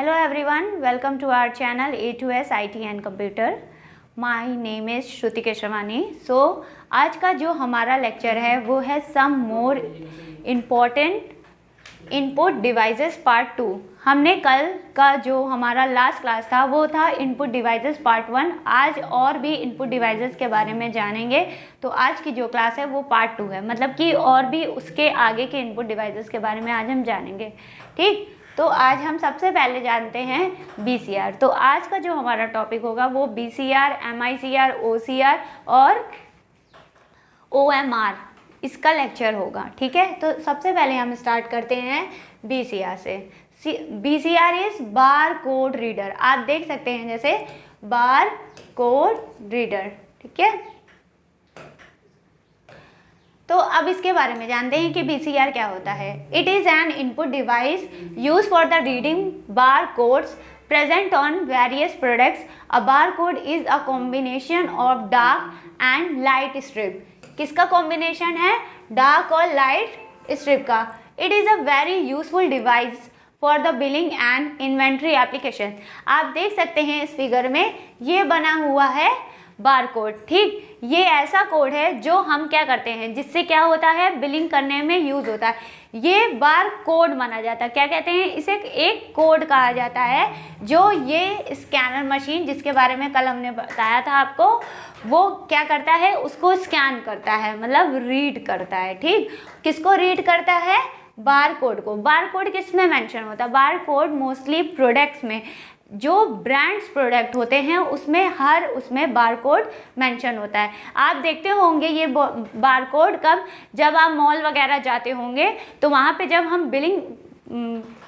Hello everyone, welcome to our channel A2S IT and Computer. My name is Shruti Keshavani. So आज का जो हमारा lecture है वो है some more important input devices part 2। हमने कल का जो हमारा लास्ट क्लास था वो था इनपुट डिवाइसेस पार्ट 1। आज और भी इनपुट डिवाइसेस के बारे में जानेंगे। तो आज की जो क्लास है वो पार्ट 2 है, मतलब कि और भी उसके आगे के इनपुट डिवाइसेस के बारे में आज हम जानेंगे। ठीक, तो आज हम सबसे पहले जानते हैं BCR। तो आज का जो हमारा टॉपिक होगा वो BCR, MICR, OCR और OMR इसका लेक्चर होगा। ठीक है, तो सबसे पहले हम स्टार्ट करते हैं BCR से। BCR is bar code reader. आप देख सकते हैं जैसे बार कोड रीडर। ठीक है, तो अब इसके बारे में जानते हैं कि BCR क्या होता है। It is an input device use for the reading bar codes present on various products. A bar code is a combination of dark and light strip. किसका कॉम्बिनेशन है? डार्क और लाइट स्ट्रिप का। It is a very useful device for the billing and inventory application. आप देख सकते हैं इस figure में ये बना हुआ है बार कोड। ठीक, ये ऐसा कोड है जो हम क्या करते हैं, जिससे क्या होता है, बिलिंग करने में यूज होता है। ये बार कोड माना जाता है। क्या कहते हैं इसे? एक कोड कहा जाता है जो ये स्कैनर मशीन जिसके बारे में कल हमने बताया था आपको, वो क्या करता है, उसको स्कैन करता है, मतलब रीड करता है। ठीक, किसको रीड करता है? बार कोड को। बार कोड किस में मेंशन होता है? बार कोड मोस्टली प्रोडक्ट्स में, जो ब्रांड्स प्रोडक्ट होते हैं उसमें बार कोड मेंशन होता है। आप देखते होंगे ये बार कोड कब, जब आप मॉल वगैरह जाते होंगे तो वहाँ पे जब हम बिलिंग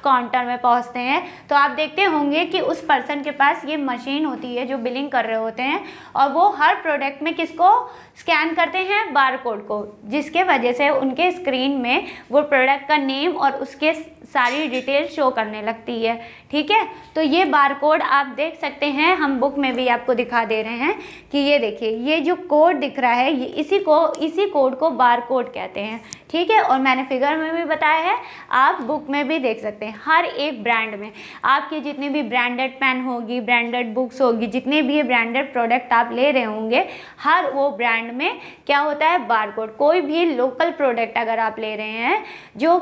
काउंटर में पहुँचते हैं तो आप देखते होंगे कि उस पर्सन के पास ये मशीन होती है जो बिलिंग कर रहे होते हैं, और वो हर प्रोडक्ट में किसको स्कैन करते हैं? बार कोड को, जिसके वजह से उनके स्क्रीन में वो प्रोडक्ट का नेम और उसके सारी डिटेल शो करने लगती है। ठीक है, तो ये बार कोड आप देख सकते हैं, हम बुक में भी आपको दिखा दे रहे हैं कि ये देखिए, ये जो कोड दिख रहा है ये इसी कोड को बार कोड कहते हैं। ठीक है, और मैंने फिगर में भी बताया है, आप बुक में भी देख सकते हैं। हर एक ब्रांड में आपकी जितनी भी ब्रांडेड पेन होगी, ब्रांडेड बुक्स होगी, जितने भी ब्रांडेड प्रोडक्ट आप ले रहे होंगे, हर वो ब्रांड में क्या होता है? Bar code. कोई भी लोकल प्रोडक्ट अगर आप ले रहे हैं जो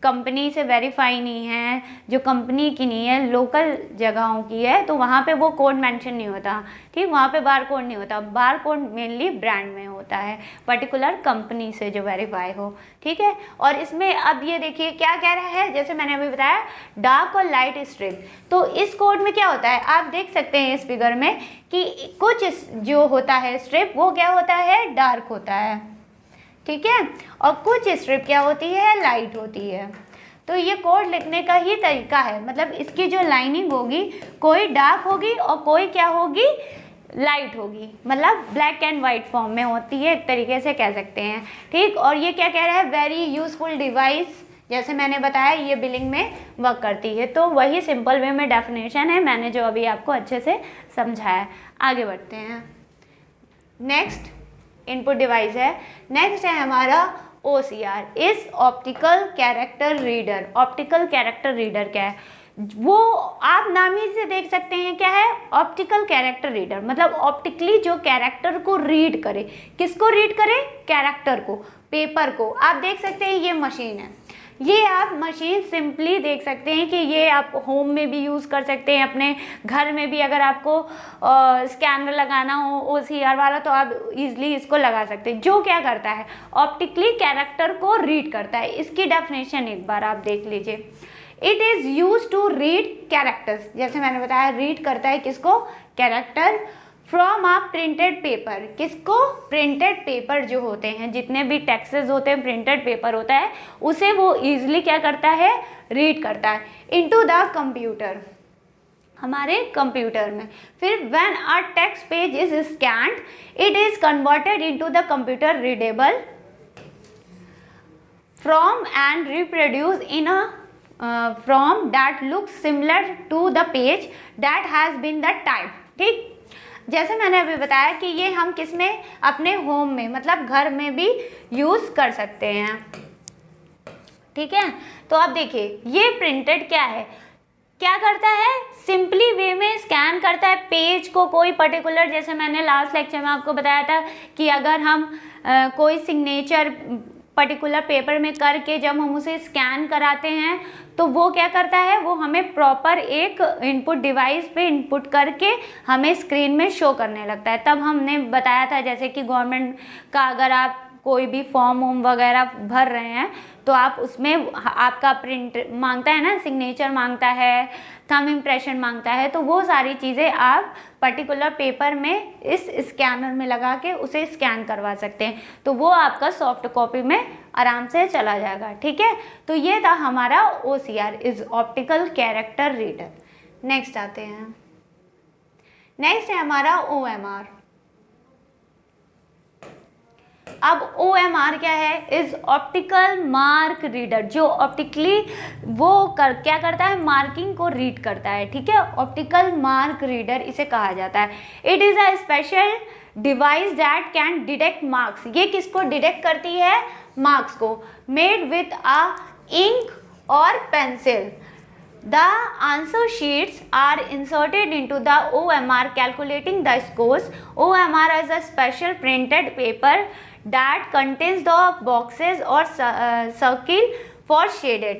कंपनी से वेरीफाई नहीं है, जो कंपनी की नहीं है, लोकल जगहों की है, तो वहाँ पे वो कोड मेंशन नहीं होता। ठीक, वहाँ पे बार कोड नहीं होता। बार कोड मेनली ब्रांड में होता है, पर्टिकुलर कंपनी से जो वेरीफाई हो। ठीक है, और इसमें अब ये देखिए क्या कह रहा है, जैसे मैंने अभी बताया डार्क और लाइट स्ट्रिप। तो इस कोड में क्या होता है, आप देख सकते हैं इस फिगर में कि कुछ जो होता है स्ट्रिप वो क्या होता है? डार्क होता है। ठीक है, और कुछ स्ट्रिप क्या होती है? लाइट होती है। तो ये कोड लिखने का ही तरीका है, मतलब इसकी जो लाइनिंग होगी कोई डार्क होगी और कोई क्या होगी? लाइट होगी, मतलब ब्लैक एंड वाइट फॉर्म में होती है, एक तरीके से कह सकते हैं। ठीक, और ये क्या कह रहा है? वेरी यूजफुल डिवाइस, जैसे मैंने बताया ये बिलिंग में वर्क करती है। तो वही सिंपल वे में डेफिनेशन है, मैंने जो अभी आपको अच्छे से समझाया। आगे बढ़ते हैं। नेक्स्ट इनपुट डिवाइस है, नेक्स्ट है हमारा OCR, is optical character reader. Optical character reader क्या है? वो आप नाम ही से देख सकते हैं क्या है? ऑप्टिकल कैरेक्टर रीडर, मतलब ऑप्टिकली जो कैरेक्टर को रीड करे। किसको रीड करे? कैरेक्टर को, पेपर को। आप देख सकते हैं ये मशीन है, ये आप मशीन सिंपली देख सकते हैं कि ये आप होम में भी यूज़ कर सकते हैं, अपने घर में भी अगर आपको स्कैनर लगाना हो OCR वाला तो आप इजीली इसको लगा सकते हैं। जो क्या करता है? ऑप्टिकली कैरेक्टर को रीड करता है। इसकी डेफिनेशन एक बार आप देख लीजिए। It is use to read characters, जैसे मैंने बताया रीड करता है किसको? Character. From a printed paper. किसको? प्रिंटेड पेपर जो होते हैं, जितने भी टेक्सेस होते हैं, प्रिंटेड पेपर होता है, उसे वो ईजिली क्या करता है? रीड करता है। इनटू द कंप्यूटर, हमारे कंप्यूटर में। फिर when a text page is scanned it is converted into the computer readable form and reproduce in a form that looks similar to the page that has been the type. ठीक, जैसे मैंने अभी बताया कि ये हम किस में? अपने होम में, मतलब घर में भी यूज़ कर सकते हैं। ठीक है, तो अब देखिए ये प्रिंटेड क्या है? क्या करता है, सिंपली वे में स्कैन करता है पेज को, कोई पर्टिकुलर, जैसे मैंने लास्ट लेक्चर में आपको बताया था कि अगर हम कोई सिग्नेचर पर्टिकुलर पेपर में करके जब हम उसे स्कैन कराते हैं तो वो क्या करता है, वो हमें प्रॉपर एक इनपुट डिवाइस पे इनपुट करके हमें स्क्रीन में शो करने लगता है। तब हमने बताया था जैसे कि गवर्नमेंट का अगर आप कोई भी फॉर्म वगैरह भर रहे हैं तो आप उसमें आपका प्रिंट मांगता है ना, सिग्नेचर मांगता है, थंब इम्प्रेशन मांगता है, तो वो सारी चीज़ें आप पर्टिकुलर पेपर में इस स्कैनर में लगा के उसे स्कैन करवा सकते हैं, तो वो आपका सॉफ्ट कॉपी में आराम से चला जाएगा। ठीक है, तो ये था हमारा OCR is optical character reader. Next आते हैं, नेक्स्ट है हमारा OMR। अब OMR क्या है, इज ऑप्टिकल मार्क रीडर, जो ऑप्टिकली वो क्या करता है, मार्किंग को रीड करता है। ठीक है, ऑप्टिकल मार्क रीडर इसे कहा जाता है। It is a special device that can detect marks, ये किसको डिटेक्ट करती है, मार्क्स को, मेड विथ अ इंक और pencil. The answer sheets are inserted into the OMR calculating the scores. OMR is a special printed paper that contains the boxes or circle for shaded.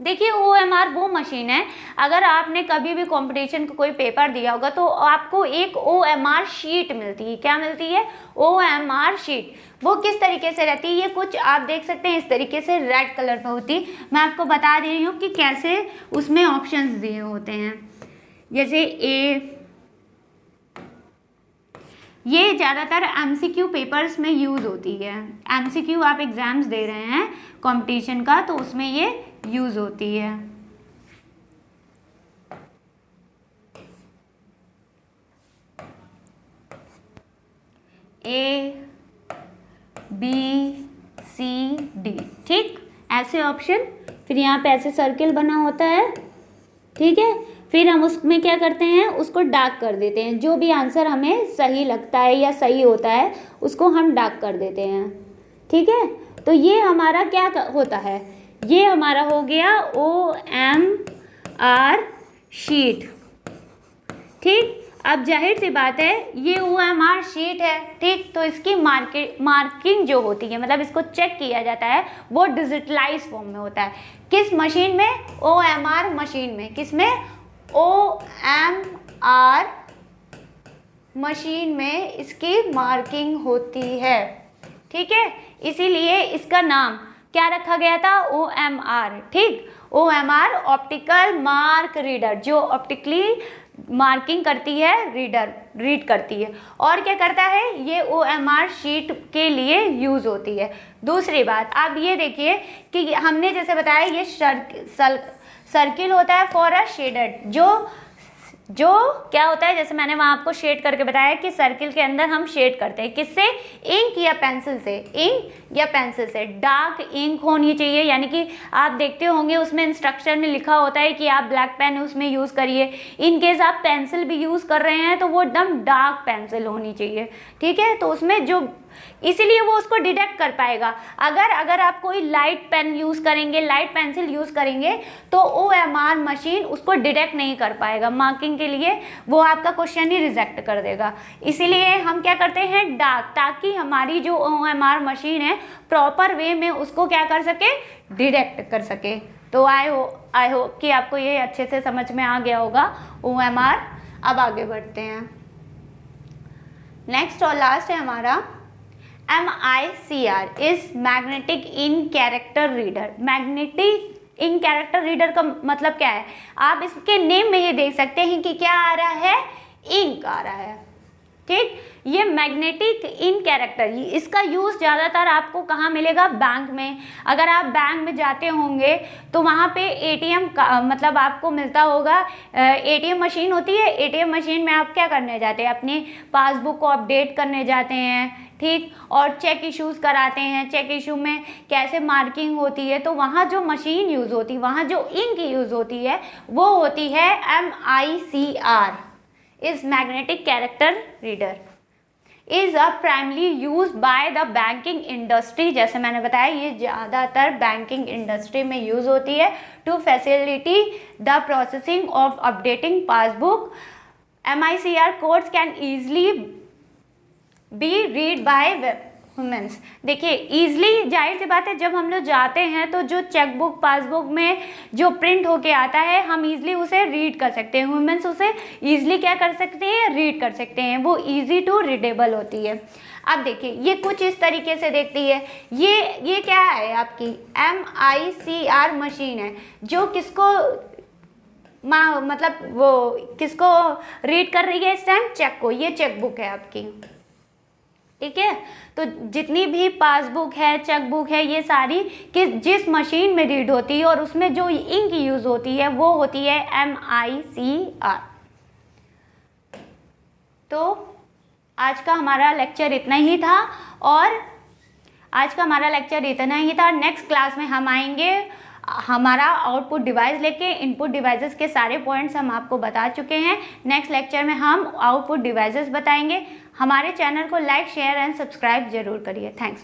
देखिए OMR वो machine है, अगर आपने कभी भी competition का कोई पेपर दिया होगा तो आपको एक OMR शीट मिलती है। क्या मिलती है, OMR शीट। वो किस तरीके से रहती है, ये कुछ आप देख सकते हैं इस तरीके से रेड कलर में होती। मैं आपको बता दे रही हूँ कि कैसे उसमें ऑप्शंस दिए होते हैं। जैसे ये ज़्यादातर MCQ पेपर्स में यूज़ होती है। MCQ आप एग्ज़ाम्स दे रहे हैं कंपटीशन का तो उसमें ये यूज़ होती है। ABCD, ठीक, ऐसे ऑप्शन, फिर यहाँ पे ऐसे सर्किल बना होता है। ठीक है, फिर हम उसमें क्या करते हैं, उसको डार्क कर देते हैं। जो भी आंसर हमें सही लगता है या सही होता है उसको हम डार्क कर देते हैं। ठीक है, तो ये हमारा क्या होता है, ये हमारा हो गया OMR शीट। ठीक, अब जाहिर सी बात है ये OMR शीट है। ठीक, तो इसकी मार्किंग जो होती है, मतलब इसको चेक किया जाता है, वो डिजिटलाइज फॉर्म में होता है। किस मशीन में, OMR मशीन में। किस में, OMR मशीन में इसकी मार्किंग होती है। ठीक है, इसीलिए इसका नाम क्या रखा गया था, OMR। ठीक, OMR ऑप्टिकल मार्क रीडर, जो ऑप्टिकली मार्किंग करती है, रीड करती है। और क्या करता है, ये OMR शीट के लिए यूज़ होती है। दूसरी बात, आप ये देखिए कि हमने जैसे बताया ये सर्किल होता है फॉर अ शेडेड, जो क्या होता है, जैसे मैंने वहाँ आपको शेड करके बताया कि सर्किल के अंदर हम शेड करते हैं, किससे, इंक या पेंसिल से। इंक या पेंसिल से, डार्क इंक होनी चाहिए, यानी कि आप देखते होंगे उसमें इंस्ट्रक्शन में लिखा होता है कि आप ब्लैक पेन उसमें यूज़ करिए। इन केस आप पेंसिल भी यूज़ कर रहे हैं तो वो एकदम डार्क पेंसिल होनी चाहिए। ठीक है, तो उसमें जो, इसीलिए वो उसको डिटेक्ट कर पाएगा। अगर आप कोई लाइट पेन यूज़ करेंगे, लाइट पेंसिल यूज़ करेंगे तो OMR मशीन उसको डिटेक्ट नहीं कर पाएगा। मार्किंग के लिए वो आपका क्वेश्चन ही रिजेक्ट कर देगा। इसीलिए हम क्या करते हैं, डार्क, ताकि हमारी जो OMR मशीन है प्रॉपर वे में उसको क्या कर सके, डिटेक्ट कर सके। तो आई होप कि आपको ये अच्छे से समझ में आ गया होगा OMR। अब आगे बढ़ते हैं, नेक्स्ट और लास्ट है हमारा MICR is magnetic in character reader. Magnetic in character reader का मतलब क्या है, आप इसके नेम में ही देख सकते हैं कि क्या आ रहा है, इंक आ रहा है। ठीक, ये मैग्नेटिक इन कैरेक्टर, इसका यूज़ ज़्यादातर आपको कहाँ मिलेगा, बैंक में। अगर आप बैंक में जाते होंगे तो वहाँ पे ATM का मतलब आपको मिलता होगा, ATM मशीन होती है। ATM मशीन में आप क्या करने जाते हैं, अपनी पासबुक को अपडेट करने जाते हैं। ठीक, और चेक इश्यूज़ कराते हैं। चेक इशू में कैसे मार्किंग होती है, तो वहाँ जो मशीन यूज़ होती है, वहाँ जो इंक यूज़ होती है वो होती है MICR is magnetic character reader. Is a primarily use by the banking industry, जैसे मैंने बताया ये ज़्यादातर बैंकिंग इंडस्ट्री में यूज़ होती है, to facility the processing of updating passbook. MICR codes can easily be read by humans. देखिए easily, जाहिर सी बात है, जब हम लोग जाते हैं तो जो चेकबुक पासबुक में जो प्रिंट होके आता है हम ईजिली उसे रीड कर सकते हैं, ह्यूमन्स उसे ईजिली क्या कर सकते हैं, रीड कर सकते हैं, वो ईजी टू रीडेबल होती है। अब देखिए ये कुछ इस तरीके से देखती है, ये क्या है आपकी MICR मशीन है, जो किसको मतलब वो किसको रीड कर रही है इस टाइम, चेक को, ये चेकबुक है आपकी, ठीक है। तो जितनी भी पासबुक है, चेकबुक है, ये सारी जिस मशीन में रीड होती है और उसमें जो इंक यूज होती है वो होती है MICR। तो आज का हमारा लेक्चर इतना ही था, और आज का हमारा लेक्चर इतना ही था। नेक्स्ट क्लास में हम आएंगे हमारा आउटपुट डिवाइस लेके, इनपुट डिवाइसेस के सारे पॉइंट्स हम आपको बता चुके हैं। नेक्स्ट लेक्चर में हम आउटपुट डिवाइसेस बताएंगे। हमारे चैनल को लाइक, शेयर एंड सब्सक्राइब जरूर करिए। थैंक्स।